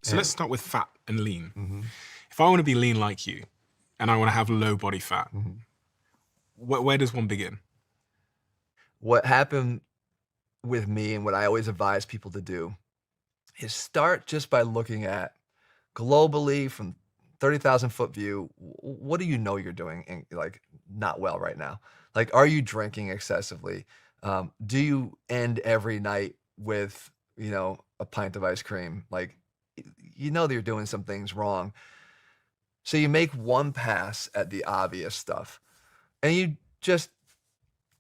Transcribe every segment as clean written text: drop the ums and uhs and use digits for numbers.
So let's start with fat and lean. Mm-hmm. If I want to be lean like you and I want to have low body fat, where does one begin? What happened with me and what I always advise people to do is start just by looking at globally from 30,000 foot view, what do you know you're doing like not well right now? Like, are you drinking excessively? Do you end every night with, a pint of ice cream? Like, you know that you're doing some things wrong. So you make one pass at the obvious stuff and you just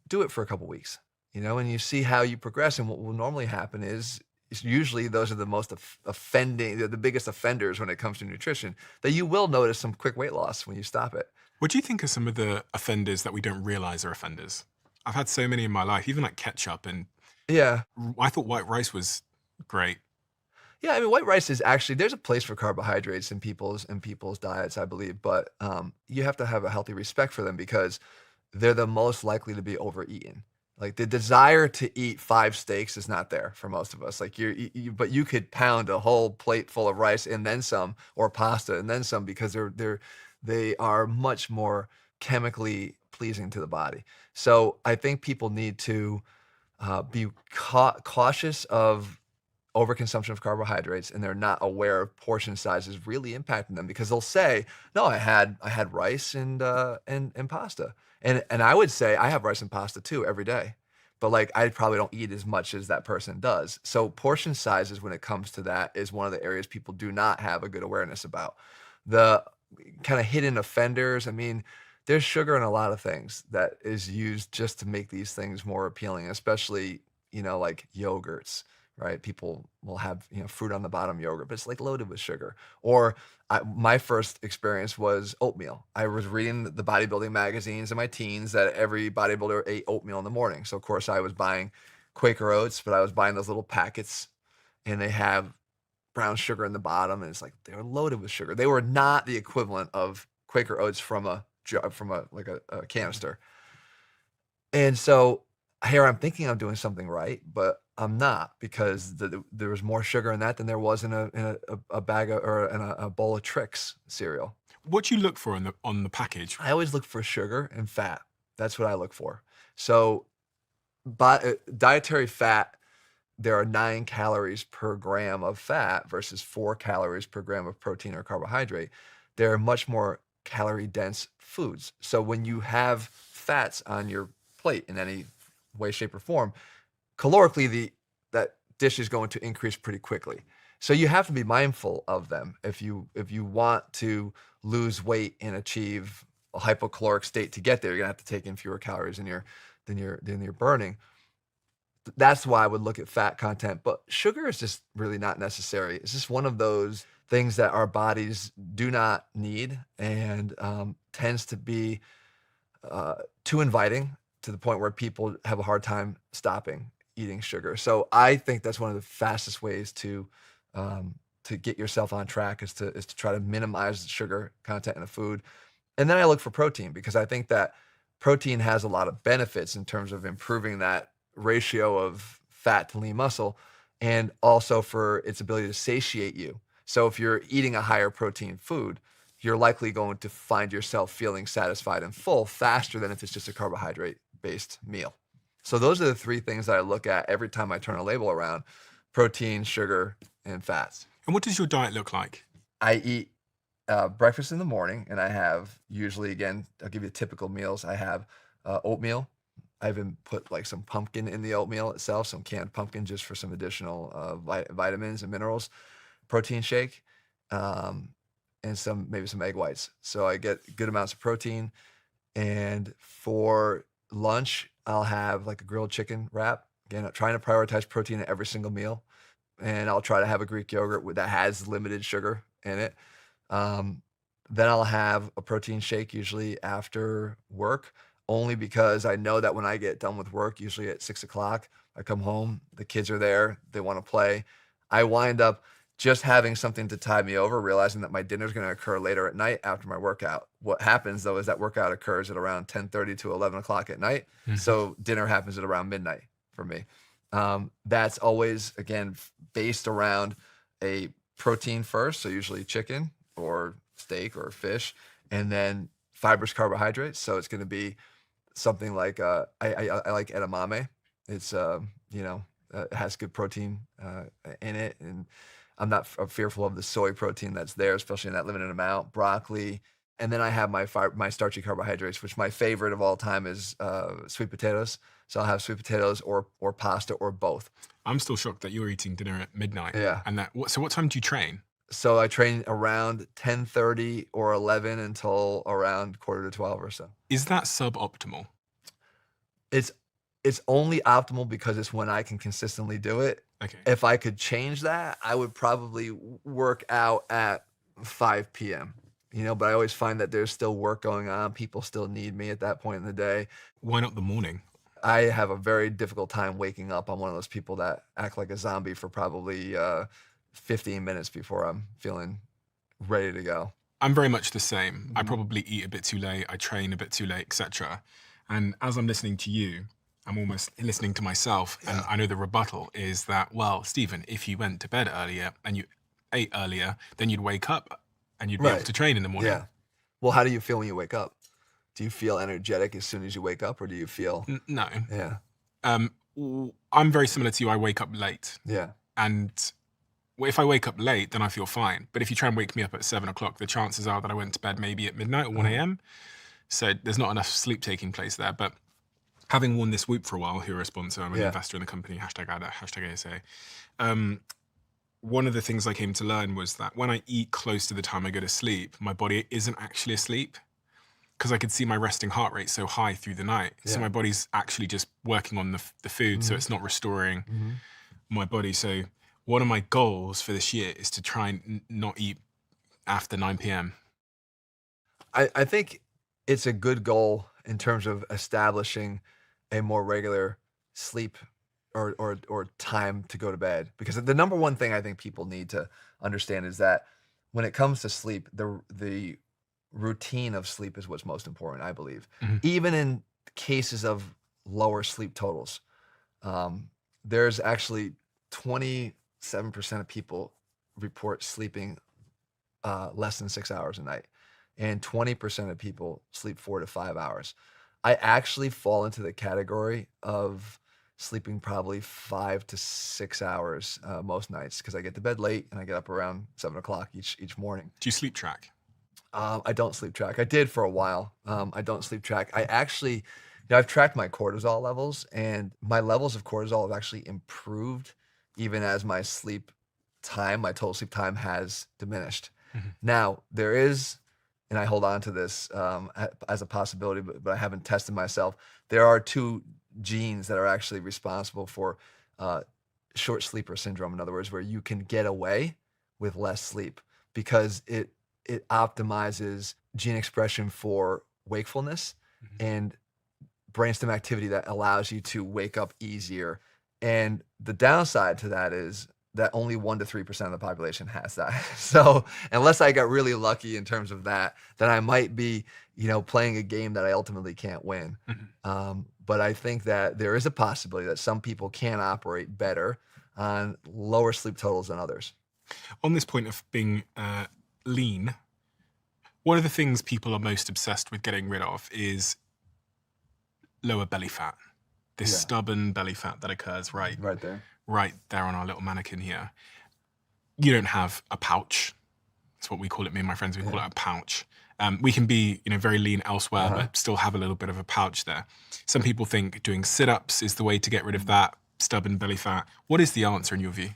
do it for a couple weeks, and you see how you progress. And what will normally happen is usually those are the most offending, they're the biggest offenders when it comes to nutrition, that you will notice some quick weight loss when you stop it. What do you think are some of the offenders that we don't realize are offenders? I've had so many in my life, even like ketchup, and Yeah. I thought white rice was great. Yeah, I mean, white rice is actually, there's a place for carbohydrates in people's diets, I believe, but you have to have a healthy respect for them because they're the most likely to be overeaten. Like, the desire to eat 5 steaks is not there for most of us. Like, but you could pound a whole plate full of rice and then some, or pasta and then some, because they are much more chemically pleasing to the body. So I think people need to be cautious of overconsumption of carbohydrates, and they're not aware of portion sizes really impacting them, because they'll say, "No, I had rice and pasta," and I would say I have rice and pasta too every day, but like I probably don't eat as much as that person does. So portion sizes, when it comes to that, is one of the areas people do not have a good awareness about. The kind of hidden offenders. I mean, there's sugar in a lot of things that is used just to make these things more appealing, especially like yogurts. Right? People will have, fruit on the bottom yogurt, but it's like loaded with sugar. Or my first experience was oatmeal. I was reading the bodybuilding magazines in my teens that every bodybuilder ate oatmeal in the morning. So of course I was buying Quaker Oats, but I was buying those little packets, and they have brown sugar in the bottom, and it's like they were loaded with sugar. They were not the equivalent of Quaker Oats from a canister. And so here I'm thinking I'm doing something right, but I'm not, because there was more sugar in that than there was in a bag of, or in a bowl of Trix cereal. What do you look for on the package? I always look for sugar and fat. That's what I look for. So, dietary fat, there are 9 calories per gram of fat versus 4 calories per gram of protein or carbohydrate. They're much more calorie dense foods. So when you have fats on your plate in any way, shape, or form, calorically that dish is going to increase pretty quickly. So you have to be mindful of them if you want to lose weight and achieve a hypocaloric state. To get there, you're gonna have to take in fewer calories than you're burning. That's why I would look at fat content, but sugar is just really not necessary. It's just one of those things that our bodies do not need, and tends to be too inviting to the point where people have a hard time stopping eating sugar. So I think that's one of the fastest ways to get yourself on track is to try to minimize the sugar content in a food. And then I look for protein, because I think that protein has a lot of benefits in terms of improving that ratio of fat to lean muscle, and also for its ability to satiate you. So if you're eating a higher protein food, you're likely going to find yourself feeling satisfied and full faster than if it's just a carbohydrate-based meal. So those are the 3 things that I look at every time I turn a label around: protein, sugar, and fats. And what does your diet look like? I eat breakfast in the morning, and I have usually, again, I'll give you typical meals. I have oatmeal. I even put like some pumpkin in the oatmeal itself, some canned pumpkin, just for some additional vitamins and minerals. Protein shake, and maybe some egg whites. So I get good amounts of protein. And for lunch, I'll have like a grilled chicken wrap. Again, I'm trying to prioritize protein at every single meal. And I'll try to have a Greek yogurt that has limited sugar in it. Then I'll have a protein shake usually after work, only because I know that when I get done with work, usually at 6 o'clock, I come home, the kids are there, they want to play. I wind up just having something to tide me over, realizing that my dinner is going to occur later at night after my workout. What happens, though, is that workout occurs at around 10:30 to 11 o'clock at night. So dinner happens at around midnight for me. That's always, again, based around a protein first, so usually chicken or steak or fish, and then fibrous carbohydrates. So it's going to be something like I like edamame. It's it has good protein in it, and I'm not fearful of the soy protein that's there, especially in that limited amount. Broccoli, and then I have my starchy carbohydrates, which my favorite of all time is sweet potatoes. So I'll have sweet potatoes or pasta or both. I'm still shocked that you're eating dinner at midnight. Yeah. And so what time do you train? So I train around 10:30 or 11 until around quarter to 12 or so. Is that suboptimal? It's it's only optimal because it's when I can consistently do it. Okay. If I could change that, I would probably work out at 5 p.m. But I always find that there's still work going on. People still need me at that point in the day. Why not the morning? I have a very difficult time waking up. I'm one of those people that act like a zombie for probably 15 minutes before I'm feeling ready to go. I'm very much the same. I probably eat a bit too late, I train a bit too late, etc. And as I'm listening to you, I'm almost listening to myself. And I know the rebuttal is that, well, Stephen, if you went to bed earlier and you ate earlier, then you'd wake up and you'd be able Right. to train in the morning. Yeah. Well, how do you feel when you wake up? Do you feel energetic as soon as you wake up, or do you feel? No. Yeah. I'm very similar to you. I wake up late. Yeah. And if I wake up late, then I feel fine. But if you try and wake me up at 7 o'clock, the chances are that I went to bed maybe at midnight or 1 a.m. So there's not enough sleep taking place there. But having worn this Whoop for a while, who are a sponsor, I'm an investor in the company, #ADA, #ASA. One of the things I came to learn was that when I eat close to the time I go to sleep, my body isn't actually asleep, because I could see my resting heart rate so high through the night. So Yeah. my body's actually just working on the food, so it's not restoring my body. So one of my goals for this year is to try and not eat after 9 p.m. I think it's a good goal in terms of establishing a more regular sleep or time to go to bed. Because the number one thing I think people need to understand is that when it comes to sleep, the routine of sleep is what's most important, I believe. Even in cases of lower sleep totals, there's actually 27% of people report sleeping less than 6 hours a night, and 20% of people sleep 4 to 5 hours. I actually fall into the category of sleeping probably 5 to 6 hours most nights, because I get to bed late and I get up around 7 o'clock each morning. Do you sleep track? I don't sleep track. I did for a while. I don't sleep track. I actually, I've tracked my cortisol levels, and my levels of cortisol have actually improved even as my total sleep time has diminished. Now, there is, and I hold on to this as a possibility, but I haven't tested myself. There are 2 genes that are actually responsible for short sleeper syndrome. In other words, where you can get away with less sleep because it optimizes gene expression for wakefulness and brainstem activity that allows you to wake up easier. And the downside to that is that only 1 to 3% of the population has that. So unless I got really lucky in terms of that, then I might be, playing a game that I ultimately can't win. But I think that there is a possibility that some people can operate better on lower sleep totals than others. On this point of being lean, one of the things people are most obsessed with getting rid of is lower belly fat. This stubborn belly fat that occurs right there on our little mannequin here. You don't have a pouch. That's what we call it. Me and my friends, we call it a pouch. We can be, very lean elsewhere, but still have a little bit of a pouch there. Some people think doing sit-ups is the way to get rid of that stubborn belly fat. What is the answer in your view?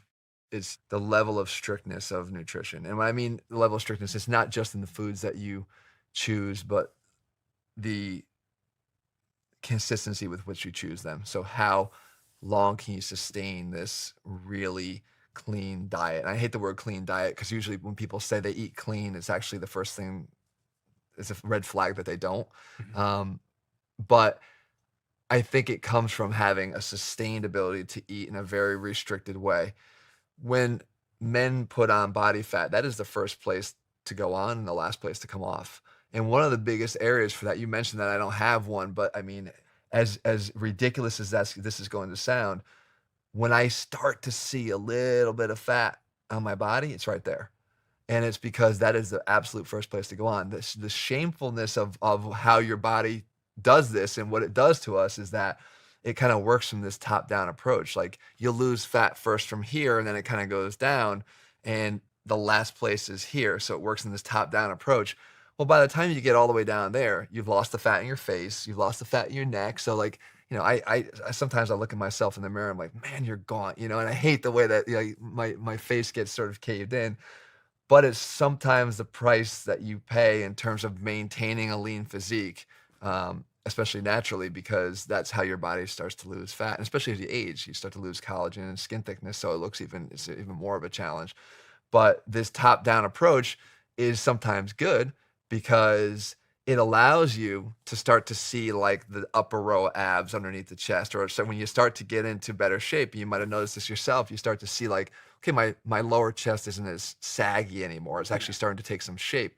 It's the level of strictness of nutrition. And when I mean the level of strictness, it's not just in the foods that you choose, but the consistency with which you choose them. So how long can you sustain this really clean diet? And I hate the word clean diet because usually when people say they eat clean, it's actually the first thing, it's a red flag that they don't. But I think it comes from having a sustained ability to eat in a very restricted way. When men put on body fat, that is the first place to go on and the last place to come off. And one of the biggest areas for that, you mentioned that I don't have one, but I mean, as ridiculous as this is going to sound, when I start to see a little bit of fat on my body, it's right there. And it's because that is the absolute first place to go on. This the shamefulness of how your body does this and what it does to us is that it kind of works from this top-down approach. Like you lose fat first from here, and then it kind of goes down, and the last place is here. So it works in this top-down approach. Well, by the time you get all the way down there, you've lost the fat in your face, you've lost the fat in your neck. So like, I sometimes I look at myself in the mirror, I'm like, man, you're gaunt, and I hate the way that my face gets sort of caved in. But it's sometimes the price that you pay in terms of maintaining a lean physique, especially naturally, because that's how your body starts to lose fat. And especially as you age, you start to lose collagen and skin thickness. So it's even more of a challenge. But this top-down approach is sometimes good because it allows you to start to see like the upper row abs underneath the chest. Or so when you start to get into better shape, you might have noticed this yourself, you start to see like, okay, my lower chest isn't as saggy anymore. It's actually starting to take some shape.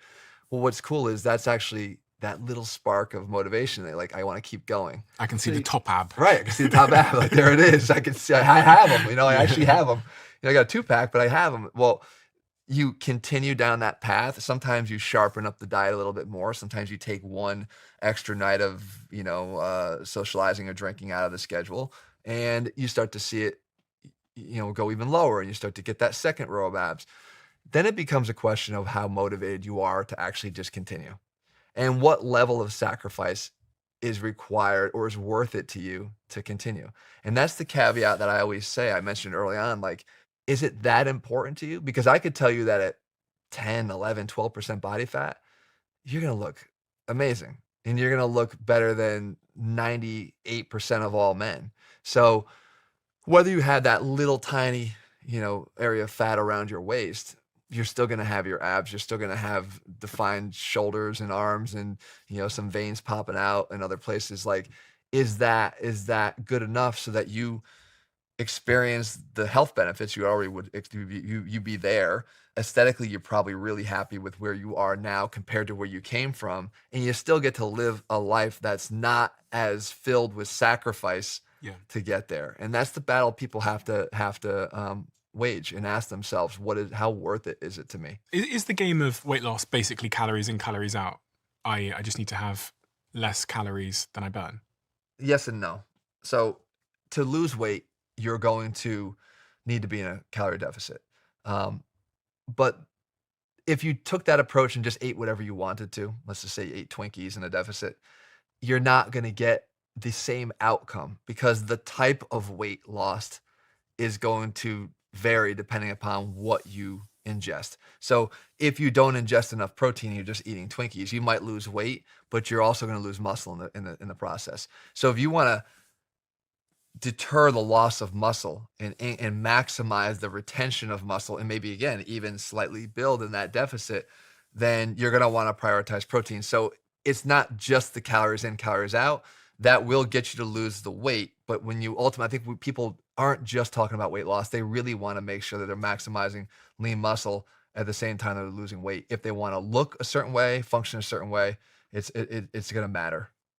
Well, what's cool is that's actually that little spark of motivation that like, I want to keep going. I can see the top ab. Right. I can see the top ab. Like there it is. I can see, I have them, I actually have them. I got a 2-pack, but I have them. Well, you continue down that path. Sometimes you sharpen up the diet a little bit more. Sometimes you take one extra night of, socializing or drinking out of the schedule, and you start to see it, go even lower, and you start to get that second row of abs. Then it becomes a question of how motivated you are to actually just continue and what level of sacrifice is required or is worth it to you to continue. And that's the caveat that I always say. I mentioned early on, like, is it that important to you? Because I could tell you that at 10, 11, 12% body fat, you're going to look amazing and you're going to look better than 98% of all men. So whether you have that little tiny, area of fat around your waist, you're still going to have your abs. You're still going to have defined shoulders and arms and, some veins popping out in other places. Like, is that good enough so that you experience the health benefits you already would you be there? Aesthetically, you're probably really happy with where you are now compared to where you came from, and you still get to live a life that's not as filled with sacrifice to get there. And that's the battle people have to wage and ask themselves, how worth it is it to me? Is the game of weight loss basically calories in, calories out? I just need to have less calories than I burn. Yes and no. So to lose weight, you're going to need to be in a calorie deficit. But if you took that approach and just ate whatever you wanted to, let's just say you ate Twinkies in a deficit, you're not going to get the same outcome because the type of weight lost is going to vary depending upon what you ingest. So if you don't ingest enough protein, you're just eating Twinkies, you might lose weight, but you're also going to lose muscle in the process. So if you want to deter the loss of muscle and maximize the retention of muscle and maybe again even slightly build in that deficit, then you're going to want to prioritize protein. So it's not just the calories in, calories out that will get you to lose the weight, but when you ultimately, I think people aren't just talking about weight loss, they really want to make sure that they're maximizing lean muscle at the same time that they're losing weight. If they want to look a certain way, function a certain way, it's going to matter.